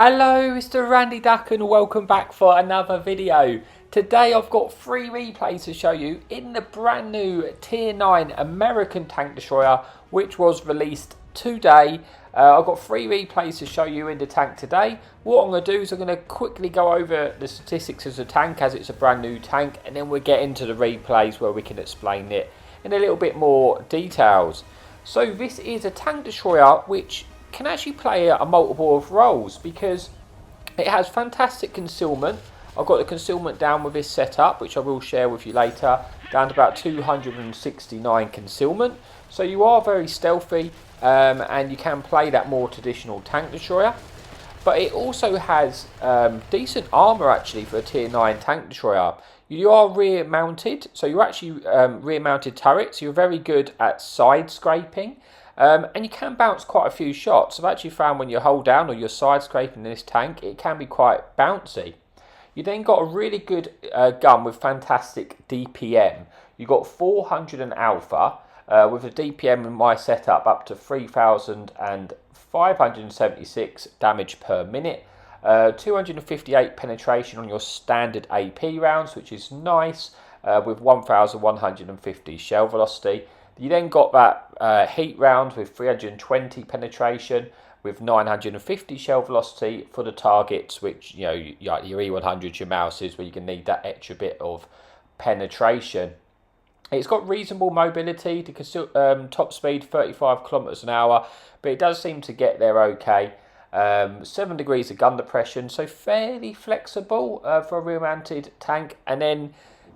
Hello, Mr. Randy Duck, and welcome back for another video. Today I've got 3 replays to show you in the brand new Tier 9 American tank destroyer, which was released today. I've got 3 replays to show you in the tank today. What I'm going to do is I'm going to quickly go over the statistics of the tank as it's a brand new tank, and then we'll get into the replays where we can explain it in a little bit more details. So this is a tank destroyer which can actually play a multiple of roles because it has fantastic concealment. I've got the concealment down with this setup, which I will share with you later, down to about 269 concealment. So you are very stealthy and you can play that more traditional tank destroyer. But it also has decent armour actually for a tier 9 tank destroyer. You are rear mounted, so you're actually rear mounted turrets. You're very good at side scraping. And you can bounce quite a few shots. I've actually found when you hold down or you're side scraping in this tank, it can be quite bouncy. You then got a really good gun with fantastic DPM. You got 400 and alpha with a DPM in my setup up to 3,576 damage per minute. 258 penetration on your standard AP rounds, which is nice, with 1,150 shell velocity. You then got that heat round with 320 penetration with 950 shell velocity for the targets, which, you know, your E100s, your mouses, where you can need that extra bit of penetration. It's got reasonable mobility to top speed 35 kilometers an hour, but it does seem to get there okay. 7 degrees of gun depression, so fairly flexible for a rear-mounted tank. And then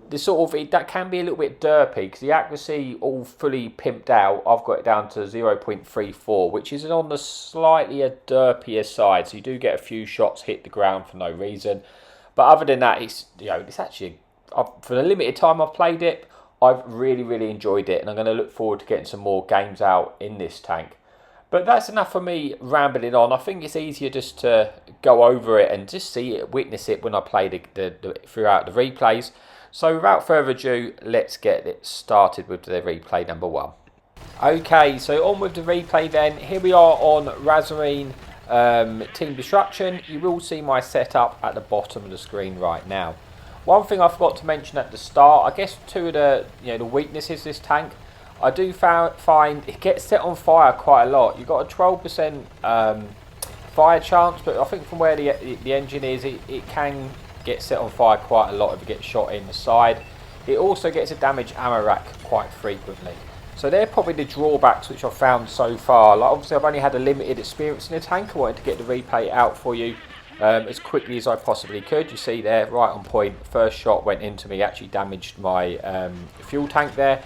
the sort of, that can be a little bit derpy because the accuracy all fully pimped out. I've got it down to 0.34, which is on the slightly derpier side. So you do get a few shots hit the ground for no reason. But other than that, it's actually, for the limited time I've played it, I've really enjoyed it, and I'm going to look forward to getting some more games out in this tank. But that's enough for me rambling on. I think it's easier just to go over it and just see it, witness it when I play throughout the replays. So without further ado, let's get it started with the replay number 1. Okay, so on with the replay then. Here we are on Razar Team Destruction. You will see my setup at the bottom of the screen right now. One thing I forgot to mention at the start, I guess 2 of the the weaknesses of this tank, I do find it gets set on fire quite a lot. You've got a 12% fire chance, but I think from where the engine is, it can get set on fire quite a lot if it gets shot in the side. It also gets a damaged ammo rack quite frequently. So they're probably the drawbacks which I've found so far. Like, obviously I've only had a limited experience in the tank. I wanted to get the replay out for you as quickly as I possibly could. You see there, right on point, first shot went into me, actually damaged my fuel tank there.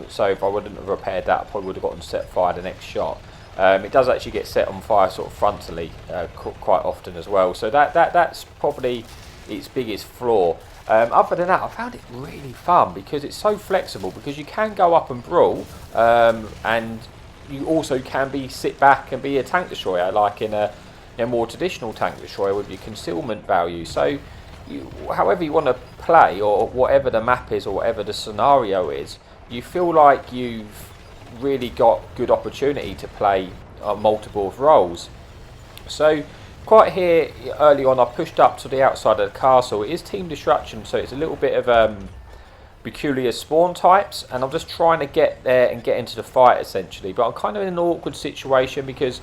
So if I wouldn't have repaired that, I probably would have gotten set fire the next shot. It does actually get set on fire sort of frontally quite often as well. So that's probably its biggest flaw. Other than that, I found it really fun because it's so flexible, because you can go up and brawl and you also can sit back and be a tank destroyer like in a more traditional tank destroyer with your concealment value. So however you want to play, or whatever the map is or whatever the scenario is, you feel like you've really got good opportunity to play multiple of roles. So quite here early on, I pushed up to the outside of the castle. It is Team Destruction, so it's a little bit of peculiar spawn types, and I'm just trying to get there and get into the fight essentially. But I'm kind of in an awkward situation because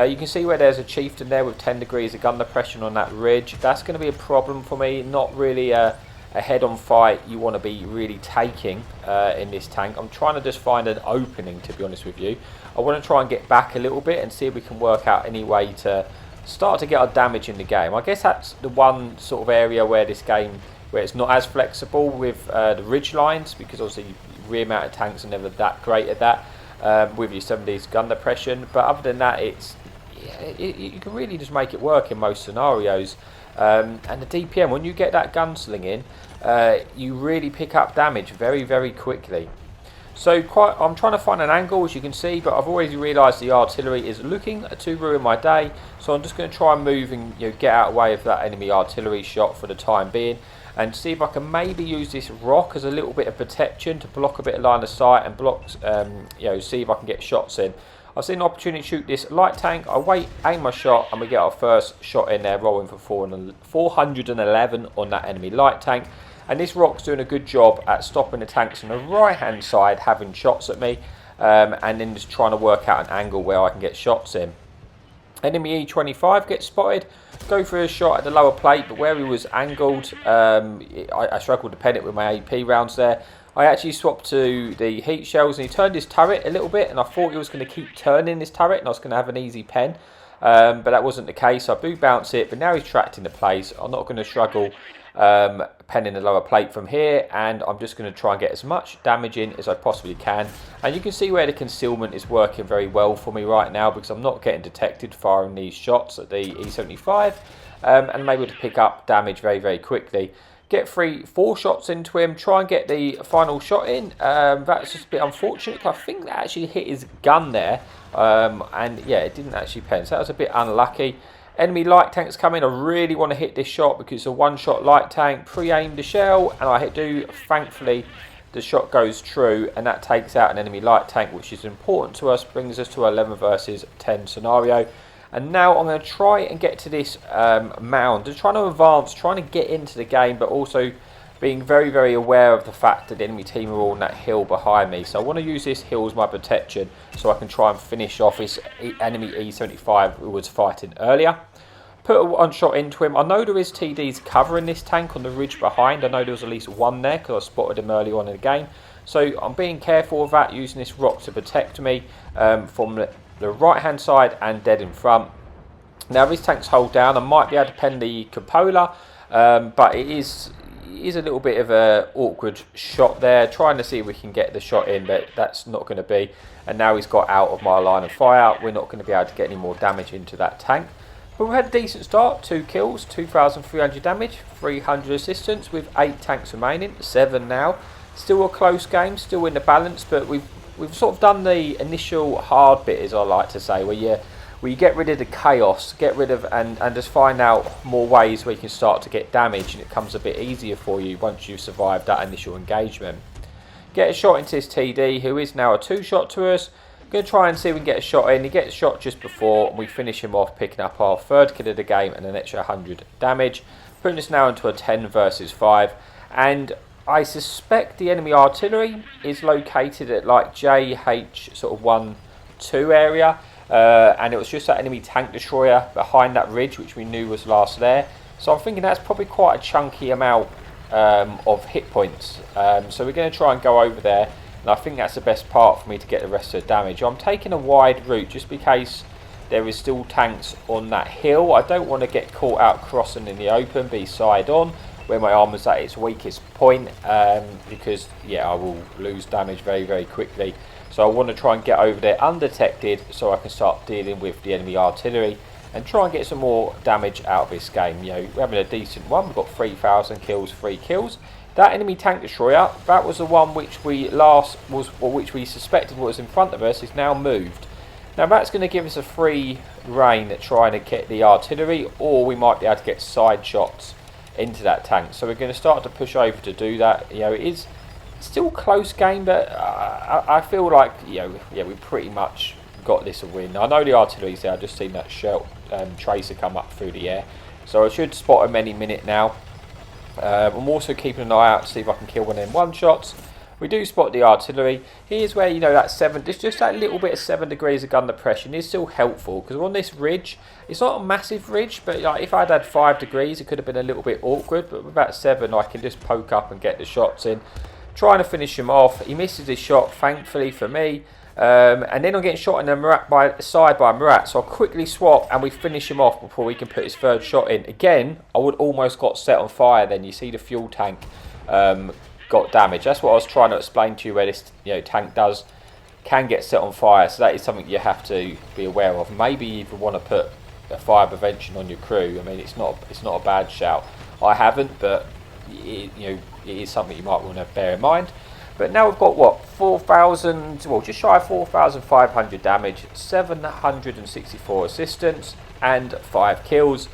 you can see where there's a chieftain there with 10 degrees of gun depression on that ridge. That's going to be a problem for me. Not really a head-on fight you want to be really taking in this tank. I'm trying to just find an opening, to be honest with you. I want to try and get back a little bit and see if we can work out any way to start to get our damage in the game. I guess that's the one sort of area where this game, where it's not as flexible with the ridge lines, because obviously rear-mounted tanks are never that great at that with your 70s gun depression. But other than that, you can really just make it work in most scenarios. And the DPM, when you get that gunslinging, you really pick up damage very quickly. So I'm trying to find an angle, as you can see, but I've already realised the artillery is looking to ruin my day. So I'm just going to try and move and get out of the way of that enemy artillery shot for the time being, and see if I can maybe use this rock as a little bit of protection to block a bit of line of sight and block, see if I can get shots in. I've seen an opportunity to shoot this light tank. I wait, aim my shot, and we get our first shot in there, rolling for 411 on that enemy light tank. And this rock's doing a good job at stopping the tanks on the right hand side having shots at me, and then just trying to work out an angle where I can get shots in. Enemy E25 gets spotted, go for a shot at the lower plate, but where he was angled, I struggled to pen it with my AP rounds there. I actually swapped to the heat shells, and he turned his turret a little bit, and I thought he was going to keep turning his turret and I was going to have an easy pen, but that wasn't the case. I boot bounce it, but now he's tracked into place. I'm not going to struggle penning the lower plate from here, and I'm just going to try and get as much damage in as I possibly can. And you can see where the concealment is working very well for me right now, because I'm not getting detected firing these shots at the E75, and I'm able to pick up damage very, very quickly. Get 3-4 shots into him, try and get the final shot in. That's just a bit unfortunate. I think that actually hit his gun there, and yeah, it didn't actually pen, so that was a bit unlucky. Enemy light tanks come in. I really want to hit this shot because it's a one-shot light tank. Pre-aimed the shell, and I do. Thankfully, the shot goes true, and that takes out an enemy light tank, which is important to us. Brings us to an 11 versus 10 scenario. And now I'm going to try and get to this mound. Just trying to advance, trying to get into the game, but also being very, very aware of the fact that the enemy team are all on that hill behind me. So I want to use this hill as my protection so I can try and finish off this enemy E75 who was fighting earlier. Put a one shot into him. I know there is TDs covering this tank on the ridge behind. I know there was at least one there because I spotted him early on in the game. So I'm being careful of that, using this rock to protect me from the right hand side and dead in front. Now these tanks hold down. I might be able to pen the cupola, but it is a little bit of a awkward shot there, trying to see if we can get the shot in, but that's not going to be. And now he's got out of my line of fire. We're not going to be able to get any more damage into that tank. But we've had a decent start, 2 kills, 2,300 damage, 300 assistance with 8 tanks remaining, 7 now. Still a close game, still in the balance, but we've sort of done the initial hard bit, as I like to say, where you get rid of the chaos, get rid of and just find out more ways where you can start to get damage, and it comes a bit easier for you once you've survived that initial engagement. Get a shot into this TD, who is now a 2-shot to us. Going to try and see if we can get a shot in. He gets shot just before, and we finish him off, picking up our 3rd kill of the game and an extra 100 damage, putting us now into a 10 versus 5. And I suspect the enemy artillery is located at like JH sort of 1-2 area. And it was just that enemy tank destroyer behind that ridge, which we knew was last there. So I'm thinking that's probably quite a chunky amount of hit points. So we're going to try and go over there, and I think that's the best part for me to get the rest of the damage. I'm taking a wide route just in case there is still tanks on that hill. I don't want to get caught out crossing in the open, be side on where my armour's at its weakest point, because yeah, I will lose damage very, very quickly. So I want to try and get over there undetected so I can start dealing with the enemy artillery and try and get some more damage out of this game. You know, we're having a decent one. We've got 3,000 kills, 3 kills. That enemy tank destroyer, that was the one which we suspected was in front of us, is now moved. Now that's going to give us a free reign at trying to get the artillery, or we might be able to get side shots into that tank. So we're going to start to push over to do that. You know, it is still a close game, but I feel like, you know, yeah, we pretty much got this a win. I know the artillery's there. I've just seen that shell tracer come up through the air, so I should spot him any minute now. I'm also keeping an eye out to see if I can kill one of them one-shots. We do spot the artillery. Here's where, you know, that just that little bit of 7 degrees of gun depression is still helpful, because on this ridge, it's not a massive ridge, but like if I'd had 5 degrees, it could have been a little bit awkward, but with that 7, I can just poke up and get the shots in. Trying to finish him off. He misses his shot, thankfully for me. And then I'm getting shot in the side by Murat, so I'll quickly swap and we finish him off before we can put his 3rd shot in. Again, I would almost got set on fire then. You see the fuel tank got damaged. That's what I was trying to explain to you, where this, you know, tank can get set on fire. So that is something you have to be aware of. Maybe you even want to put a fire prevention on your crew. I mean, it's not a bad shout. I haven't, but it is something you might want to bear in mind. But now we've got, what, 4,000, well, just shy of 4,500 damage, 764 assistance, and 5 kills.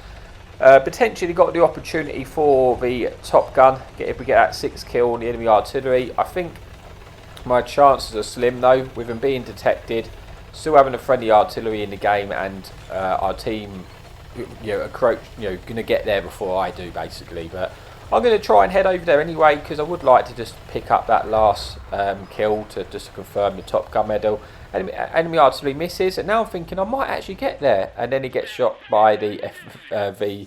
Potentially got the opportunity for the Top Gun, if we get that 6 kill on the enemy artillery. I think my chances are slim though, with him being detected. still having a friendly artillery in the game, and our team, going to get there before I do, basically. But I'm going to try and head over there anyway, because I would like to just pick up that last kill to confirm the Top Gun medal. Enemy artillery misses, and now I'm thinking I might actually get there, and then he gets shot by the FV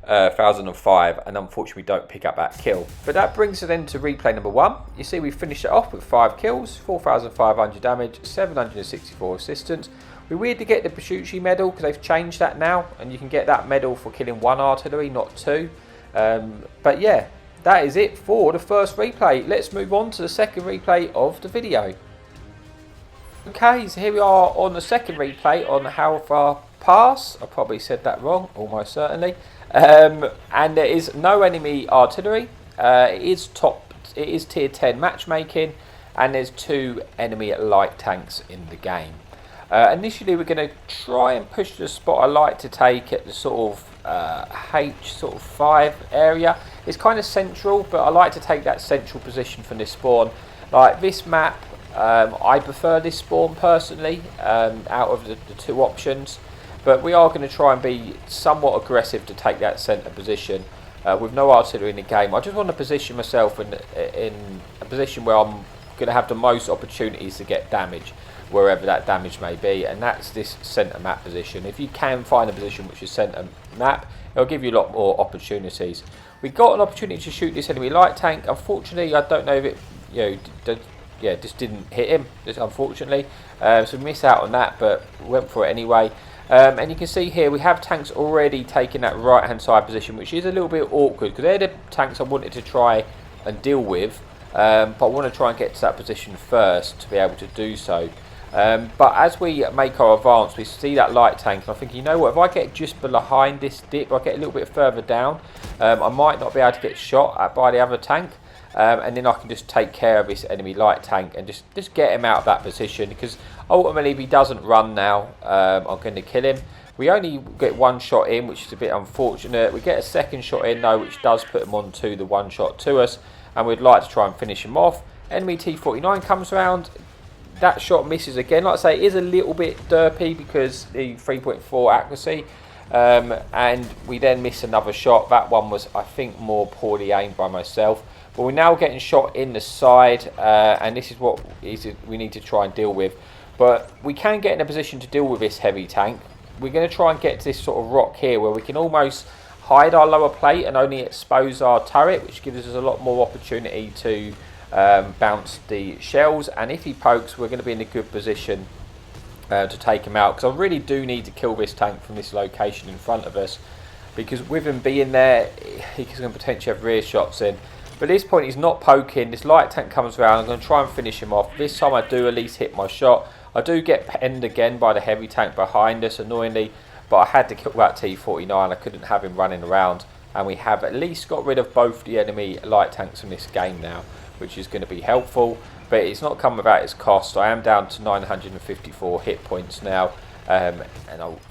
1005, and unfortunately we don't pick up that kill. But that brings us then to replay number 1. You see we finished it off with 5 kills, 4,500 damage, 764 assistance. We weirdly get the Bashuchi medal because they've changed that now, and you can get that medal for killing 1 artillery, not 2. But yeah, that is it for the first replay. Let's move on to the second replay of the video. Okay, so here we are on the second replay on how far pass. I probably said that wrong, almost certainly. And there is no enemy artillery. It is tier 10 matchmaking, and there's 2 enemy light tanks in the game. Initially, we're going to try and push the spot I like to take at the sort of H5 area. It's kind of central, but I like to take that central position from this spawn. Like this map, I prefer this spawn personally out of the 2 options. But we are going to try and be somewhat aggressive to take that centre position with no artillery in the game. I just want to position myself in a position where I'm going to have the most opportunities to get damage, wherever that damage may be, and that's this centre map position. If you can find a position which is centre map, it'll give you a lot more opportunities. We got an opportunity to shoot this enemy light tank. Unfortunately, I don't know if it, just didn't hit him, just unfortunately. So we missed out on that, but we went for it anyway. And you can see here we have tanks already taking that right hand side position, which is a little bit awkward because they're the tanks I wanted to try and deal with, but I want to try and get to that position first to be able to do so. But as we make our advance, we see that light tank, and I think, you know what, if I get just behind this dip, I get a little bit further down, I might not be able to get shot at by the other tank. And then I can just take care of this enemy light tank and just get him out of that position, because ultimately if he doesn't run now, I'm going to kill him. We only get 1 shot in, which is a bit unfortunate. We get a 2nd shot in though, which does put him onto the 1 shot to us, and we'd like to try and finish him off. Enemy T-49 comes around. That shot misses again. Like I say, it is a little bit derpy because the 3.4 accuracy. And we then miss another shot. That one was, I think, more poorly aimed by myself. But we're now getting shot in the side, and this is what we need to try and deal with. But we can get in a position to deal with this heavy tank. We're going to try and get to this sort of rock here where we can almost hide our lower plate and only expose our turret, which gives us a lot more opportunity to bounce the shells. And if he pokes, we're going to be in a good position to take him out, because I really do need to kill this tank from this location in front of us, because with him being there, he can potentially have rear shots in. But at this point, he's not poking. This light tank comes around. I'm going to try and finish him off. This time I do at least hit my shot. I do get penned again by the heavy tank behind us, annoyingly. But I had to kill that T-49. I couldn't have him running around. And we have at least got rid of both the enemy light tanks in this game now, which is going to be helpful. But it's not come without its cost. I am down to 954 hit points now. And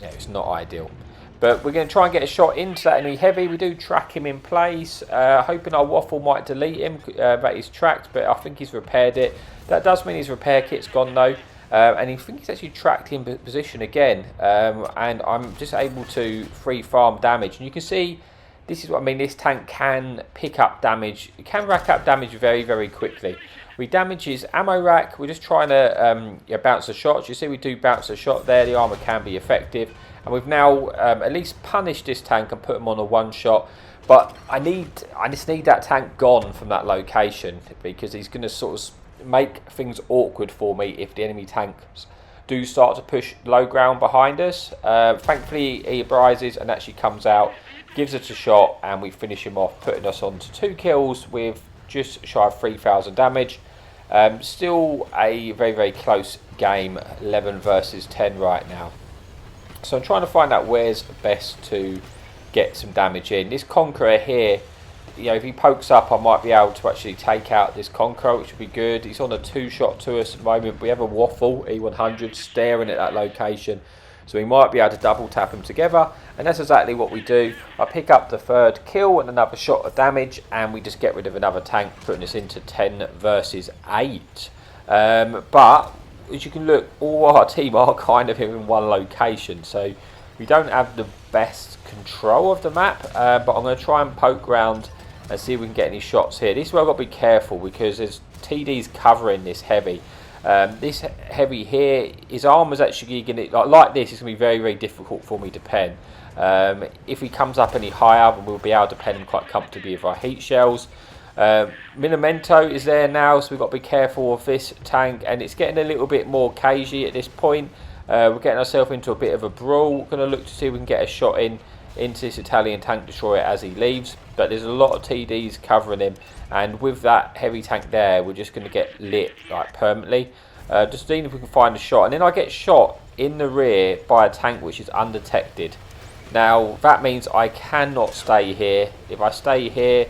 it's not ideal. But we're going to try and get a shot into that enemy heavy. We do track him in place, hoping our waffle might delete him. That he's tracked, but I think he's repaired it. That does mean his repair kit's gone though. And I think he's actually tracked in position again. And I'm just able to free farm damage. And you can see, this is what I mean, this tank can pick up damage. It can rack up damage very, very quickly. We damage his ammo rack. We're just trying to bounce the shots. You see we do bounce a shot there. The armour can be effective. And we've now at least punished this tank and put him on a 1 shot. But I just need that tank gone from that location, because he's going to sort of make things awkward for me if the enemy tanks do start to push low ground behind us. Thankfully he rises and actually comes out, gives us a shot, and we finish him off, putting us on to 2 kills with just shy of 3,000 damage. Still a very, very close game, 11 versus 10 right now. So I'm trying to find out where's best to get some damage in. This Conqueror here, if he pokes up, I might be able to actually take out this Conqueror, which would be good. He's on a 2 shot to us at the moment. We have a waffle, E100, staring at that location. So we might be able to double tap them together. And that's exactly what we do. I pick up the 3rd kill and another shot of damage, and we just get rid of another tank, putting us into 10 versus 8. But as you can look, all our team are kind of in one location, so we don't have the best control of the map, but I'm going to try and poke around and see if we can get any shots here. This is where I've got to be careful because there's TDs covering this heavy. This heavy here, his armor's actually going to, like this, it's going to be very, very difficult for me to pen. If he comes up any higher, we'll be able to pen him quite comfortably with our heat shells. Minamento is there now, so we've got to be careful of this tank, and it's getting a little bit more cagey at this point. We're getting ourselves into a bit of a brawl. We're going to look to see if we can get a shot into this Italian tank destroyer as he leaves, but there's a lot of TDs covering him, and with that heavy tank there, we're just going to get lit like permanently. Just seeing if we can find a shot, and then I get shot in the rear by a tank which is undetected. Now that means I cannot stay here. If I stay here,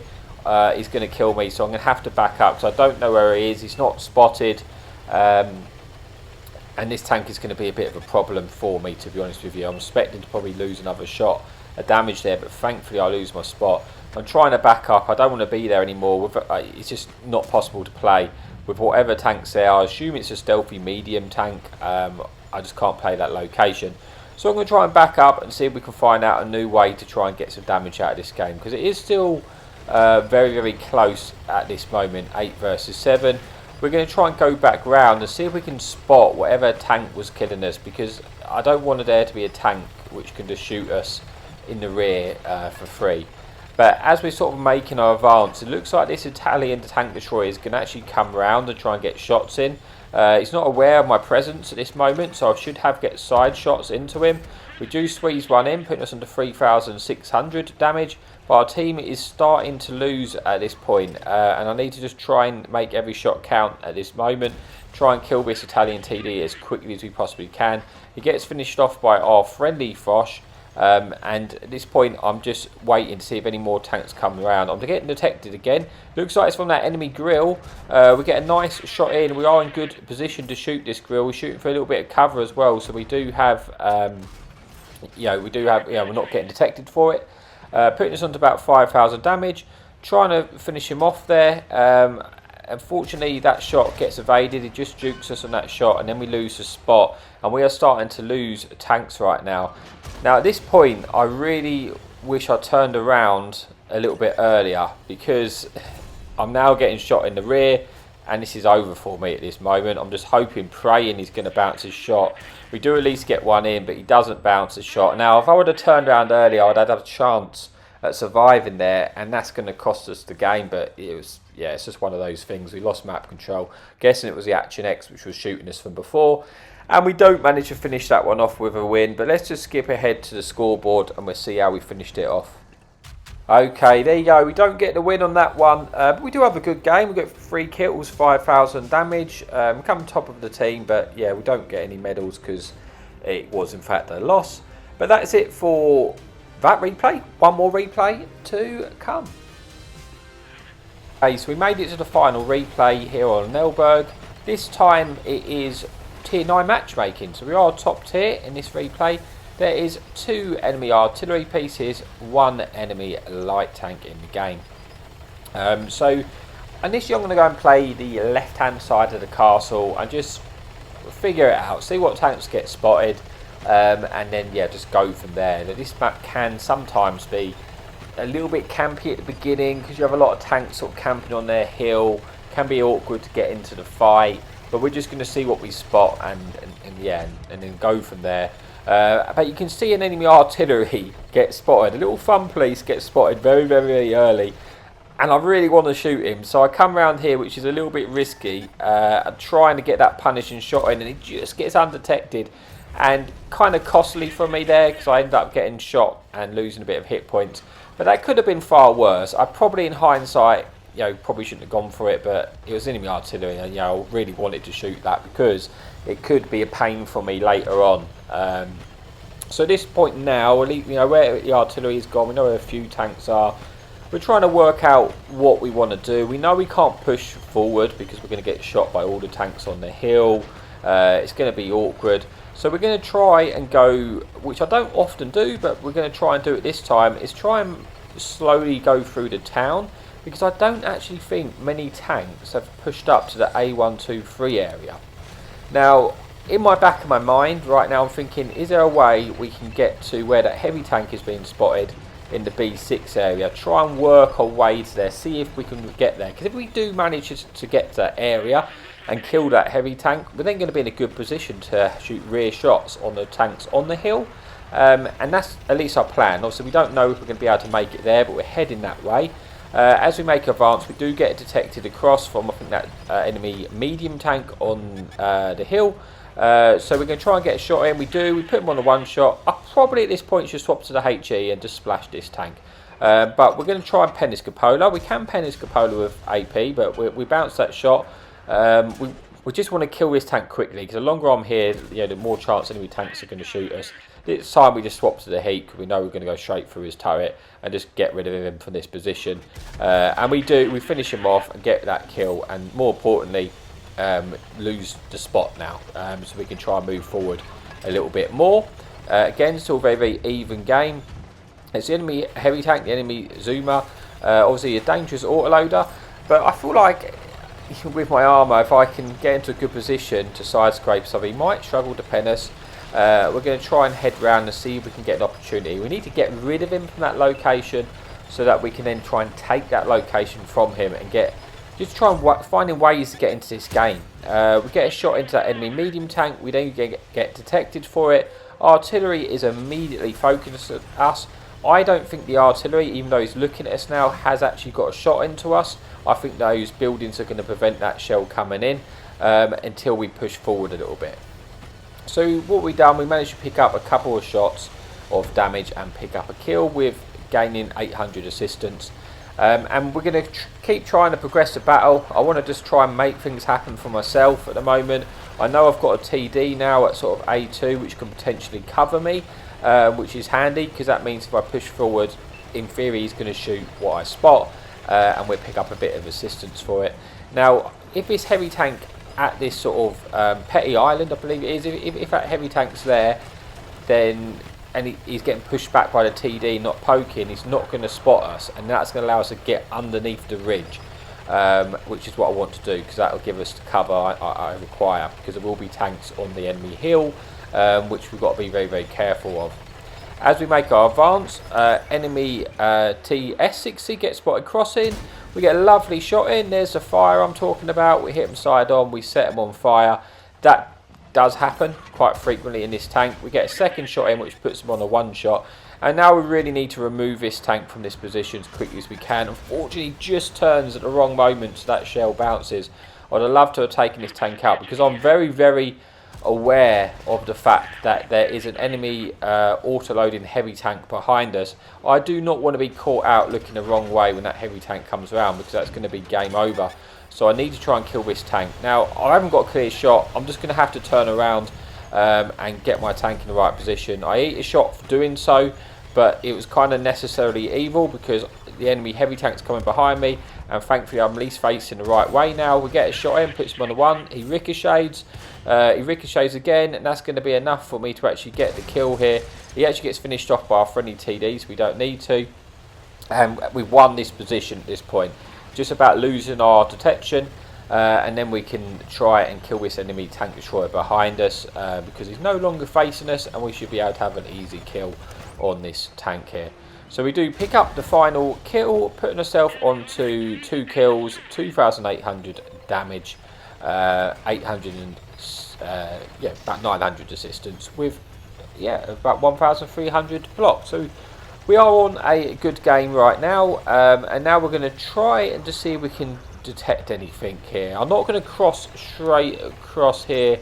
he's going to kill me, so I'm going to have to back up because I don't know where he is. He's not spotted, and this tank is going to be a bit of a problem for me, to be honest with you. I'm expecting to probably lose another shot of damage there, but thankfully I lose my spot. I'm trying to back up. I don't want to be there anymore. It's just not possible to play with whatever tanks there. I assume it's a stealthy medium tank. I just can't play that location. So I'm going to try and back up and see if we can find out a new way to try and get some damage out of this game, because it is still very, very close at this moment, 8 versus 7. We're going to try and go back round and see if we can spot whatever tank was killing us, because I don't want there to be a tank which can just shoot us in the rear for free. But as we're sort of making our advance, it looks like this Italian tank destroyer is going to actually come round and try and get shots in. He's not aware of my presence at this moment, so I should get side shots into him. We do squeeze one in, putting us under 3,600 damage, but our team is starting to lose at this point, and I need to just try and make every shot count at this moment. Try and kill this Italian TD as quickly as we possibly can. He gets finished off by our friendly Frosh, and at this point I'm just waiting to see if any more tanks come around. I'm getting detected again. Looks like it's from that enemy grill. We get a nice shot in. We are in good position to shoot this grill. We're shooting for a little bit of cover as well, so we do have we're not getting detected for it. Putting us on to about 5,000 damage. Trying to finish him off there. Unfortunately, that shot gets evaded. He just jukes us on that shot, and then we lose the spot. And we are starting to lose tanks right now. Now, at this point, I really wish I turned around a little bit earlier, because I'm now getting shot in the rear, and this is over for me at this moment. I'm just hoping, praying he's going to bounce his shot. We do at least get one in, but he doesn't bounce the shot. Now, if I would have turned around earlier, I'd have a chance at surviving there, and that's going to cost us the game. But it's just one of those things. We lost map control. Guessing it was the Action X which was shooting us from before, and we don't manage to finish that one off with a win. But let's just skip ahead to the scoreboard and we'll see how we finished it off. Okay, there you go. We don't get the win on that one, but we do have a good game. We got 3 kills, 5,000 damage. We come top of the team, but yeah, we don't get any medals because it was in fact a loss. But that's it for that replay. One more replay to come. Okay, so we made it to the final replay here on Nurenberg. This time it is tier 9 matchmaking, so we are top tier in this replay. There is 2 enemy artillery pieces, 1 enemy light tank in the game. So initially I'm going to go and play the left hand side of the castle and just figure it out, see what tanks get spotted, and then just go from there. Now, this map can sometimes be a little bit campy at the beginning because you have a lot of tanks sort of camping on their hill. Can be awkward to get into the fight, but we're just going to see what we spot and then go from there. But you can see an enemy artillery get spotted. A little fun police gets spotted very, very, very early, and I really want to shoot him. So I come around here, which is a little bit risky, trying to get that punishing shot in, and it just gets undetected. And kind of costly for me there because I ended up getting shot and losing a bit of hit points. But that could have been far worse. I probably, in hindsight, probably shouldn't have gone for it, but it was enemy artillery, and I really wanted to shoot that because it could be a pain for me later on. So at this point now, where the artillery is gone, we know where a few tanks are. We're trying to work out what we want to do. We know we can't push forward because we're going to get shot by all the tanks on the hill. It's going to be awkward. So we're going to try and go, which I don't often do, but we're going to try and do it this time, is try and slowly go through the town, because I don't actually think many tanks have pushed up to the A123 area. Now, in my back of my mind right now, I'm thinking, is there a way we can get to where that heavy tank is being spotted in the B6 area? Try and work our way to there, see if we can get there. Because if we do manage to get to that area and kill that heavy tank, we're then going to be in a good position to shoot rear shots on the tanks on the hill. And that's at least our plan. Obviously, we don't know if we're going to be able to make it there, but we're heading that way. As we make advance, we do get detected across from, I think, that enemy medium tank on the hill. So we're going to try and get a shot in. We put him on the one shot. I probably at this point should swap to the HE and just splash this tank. But we're going to try and pen this cupola. We can pen this cupola with AP, but we bounce that shot. We just want to kill this tank quickly, because the longer I'm here, the more chance enemy tanks are going to shoot us. This time we just swap to the heat, because we know we're going to go straight through his turret and just get rid of him from this position. And we finish him off and get that kill, and more importantly, lose the spot now, so we can try and move forward a little bit more. Again, still a very, very even game. It's the enemy heavy tank, the enemy zoomer, obviously a dangerous autoloader, but I feel like with my armour, if I can get into a good position to side scrape something, he might struggle to pen us. We're going to try and head round and see if we can get an opportunity. We need to get rid of him from that location so that we can then try and take that location from him and just try and finding ways to get into this game. We get a shot into that enemy medium tank, we then get detected for it. Artillery is immediately focused at us. I don't think the artillery, even though he's looking at us now, has actually got a shot into us. I think those buildings are going to prevent that shell coming in until we push forward a little bit. So what we've done, we managed to pick up a couple of shots of damage and pick up a kill with gaining 800 assistance. And we're going to keep trying to progress the battle. I want to just try and make things happen for myself at the moment. I know I've got a TD now at sort of A2, which can potentially cover me, which is handy, because that means if I push forward, in theory he's going to shoot what I spot, and we'll pick up a bit of assistance for it. Now, if this heavy tank at this sort of petty island, I believe it is, if that heavy tank's there, then he's getting pushed back by the TD, not poking, he's not going to spot us, and that's going to allow us to get underneath the ridge, which is what I want to do, because that will give us the cover I require, because there will be tanks on the enemy hill, which we've got to be very, very careful of. As we make our advance, enemy TS-60 gets spotted crossing. We get a lovely shot in. There's the fire I'm talking about. We hit him side on, we set him on fire. That does happen quite frequently in this tank. We get a second shot in, which puts him on a one shot. And now we really need to remove this tank from this position as quickly as we can. Unfortunately, just turns at the wrong moment, so that shell bounces. I'd have loved to have taken this tank out, because I'm very, very aware of the fact that there is an enemy auto-loading heavy tank behind us. I do not want to be caught out looking the wrong way when that heavy tank comes around, because that's going to be game over. So I need to try and kill this tank. Now, I haven't got a clear shot. I'm just going to have to turn around and get my tank in the right position. I ate a shot for doing so, but it was kind of necessarily evil, because the enemy heavy tank's coming behind me, and thankfully I'm at least facing the right way now. We get a shot in, puts him on the one, he ricochets again, and that's going to be enough for me to actually get the kill here. He actually gets finished off by our friendly TD, so we don't need to. And we've won this position at this point. Just about losing our detection, and then we can try and kill this enemy tank destroyer behind us, because he's no longer facing us, and we should be able to have an easy kill on this tank here. So we do pick up the final kill, putting ourselves onto 2 kills, 2,800 damage, 800 and about 900 assistance with about 1,300 blocks. So we are on a good game right now, and now we're going to try and to see if we can detect anything here. I'm not going to cross straight across here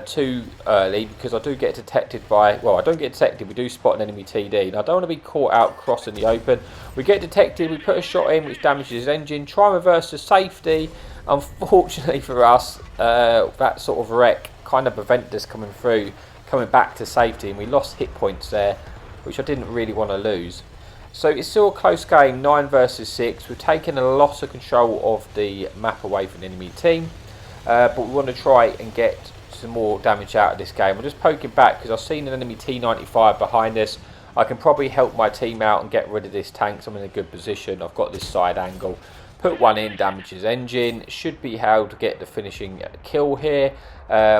too early, because I do get detected by, well, I don't get detected, we do spot an enemy TD, and I don't want to be caught out crossing the open. We get detected, we put a shot in which damages his engine, try and reverse to safety. Unfortunately for us, that sort of wreck kind of prevented us coming back to safety, and we lost hit points there, which I didn't really want to lose. So it's still a close game, 9 versus 6. We've taken a lot of control of the map away from the enemy team, but we want to try and get some more damage out of this game. I'm just poking back because I've seen an enemy T-95 behind us. I can probably help my team out and get rid of this tank, so I'm in a good position. I've got this side angle, Put one in, damage his engine. Should be able to get the finishing kill here,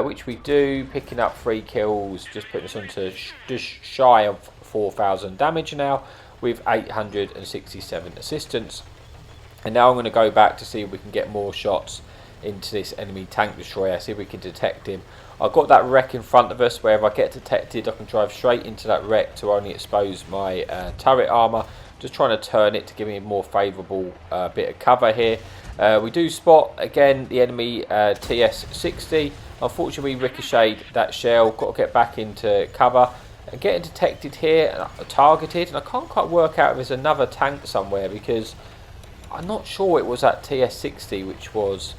which we do. Picking up 3 kills, just putting us onto just shy of 4,000 damage now, with 867 assistance. And now I'm going to go back to see if we can get more shots into this enemy tank destroyer, see if we can detect him. I've got that wreck in front of us, where if I get detected I can drive straight into that wreck to only expose my turret armour. Just trying to turn it to give me a more favourable bit of cover here. We do spot again the enemy TS-60. Unfortunately we ricocheted that shell, got to get back into cover. And getting detected here, targeted, and I can't quite work out if there's another tank somewhere, because I'm not sure it was that TS-60 which was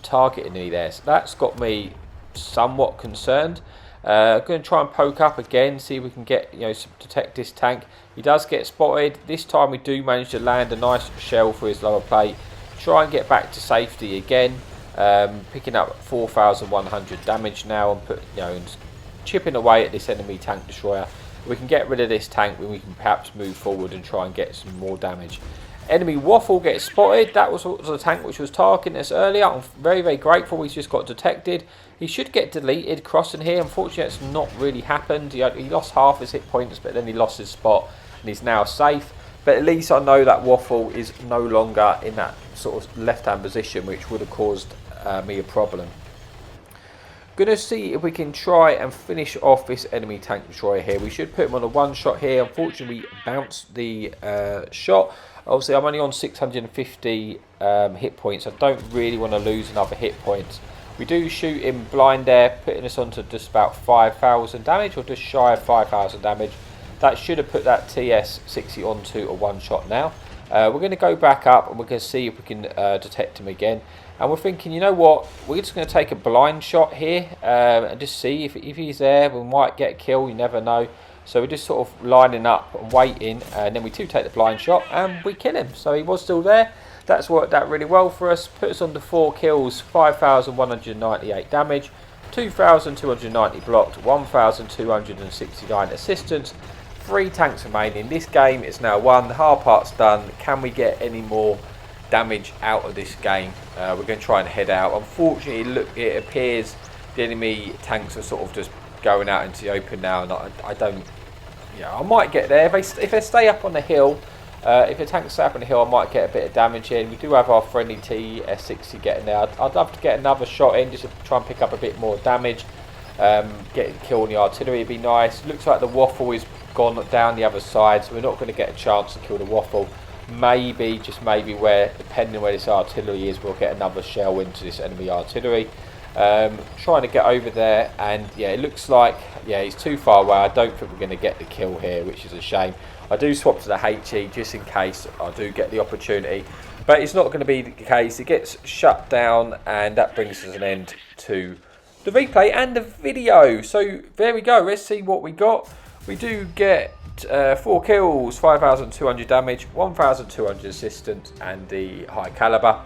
targeting me there. So that's got me somewhat concerned. Going to try and poke up again, see if we can get, detect this tank. He does get spotted. This time we do manage to land a nice shell for his lower plate. Try and get back to safety again. Picking up 4,100 damage now, and and chipping away at this enemy tank destroyer. If we can get rid of this tank, then we can perhaps move forward and try and get some more damage. Enemy Waffle gets spotted. That was the tank which was targeting us earlier. I'm very, very grateful he's just got detected. He should get deleted crossing here. Unfortunately, it's not really happened. He lost half his hit points, but then he lost his spot, and he's now safe. But at least I know that Waffle is no longer in that sort of left-hand position, which would have caused me a problem. Going to see if we can try and finish off this enemy tank destroyer here. We should put him on a one shot here. Unfortunately, we bounced the shot. Obviously, I'm only on 650 hit points. I don't really want to lose another hit points. We do shoot him blind there, putting us onto just about 5,000 damage, or just shy of 5,000 damage. That should have put that TS-60 onto a one shot now. We're going to go back up and we're going to see if we can detect him again. And we're thinking, you know what, we're just going to take a blind shot here and just see if he's there. We might get a kill, you never know. So we're just sort of lining up and waiting, and then we do take the blind shot and we kill him. So he was still there. That's worked out really well for us. Put us on to 4 kills, 5,198 damage, 2,290 blocked, 1,269 assistance. 3 tanks remaining. This game is now won. The hard part's done. Can we get any more damage out of this game? We're going to try and head out. Unfortunately, look, it appears the enemy tanks are sort of just going out into the open now, and I don't. I might get there if they stay up on the hill. If the tanks stay up on the hill, I might get a bit of damage in. We do have our friendly TS-60 getting there. I'd love to get another shot in just to try and pick up a bit more damage. Getting killed in the artillery would be nice. Looks like the Waffle is gone down the other side, so we're not going to get a chance to kill the Waffle. Maybe, just maybe, depending on where this artillery is, we'll get another shell into this enemy artillery. Trying to get over there, and yeah, it looks like he's too far away. I don't think we're going to get the kill here, which is a shame. I do swap to the HE just in case I do get the opportunity, but it's not going to be the case. It gets shut down, and that brings us an end to the replay and the video. So there we go. Let's see what we got. We do get 4 kills, 5,200 damage, 1,200 assistance, and the high caliber.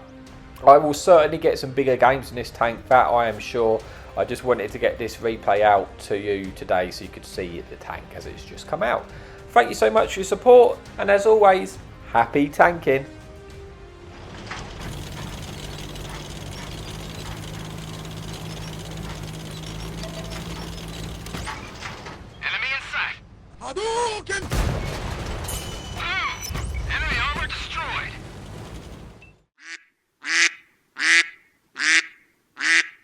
I will certainly get some bigger games in this tank, that I am sure. I just wanted to get this replay out to you today so you could see the tank as it's just come out. Thank you so much for your support, and as always, happy tanking. Enemy in sight. Hadouken!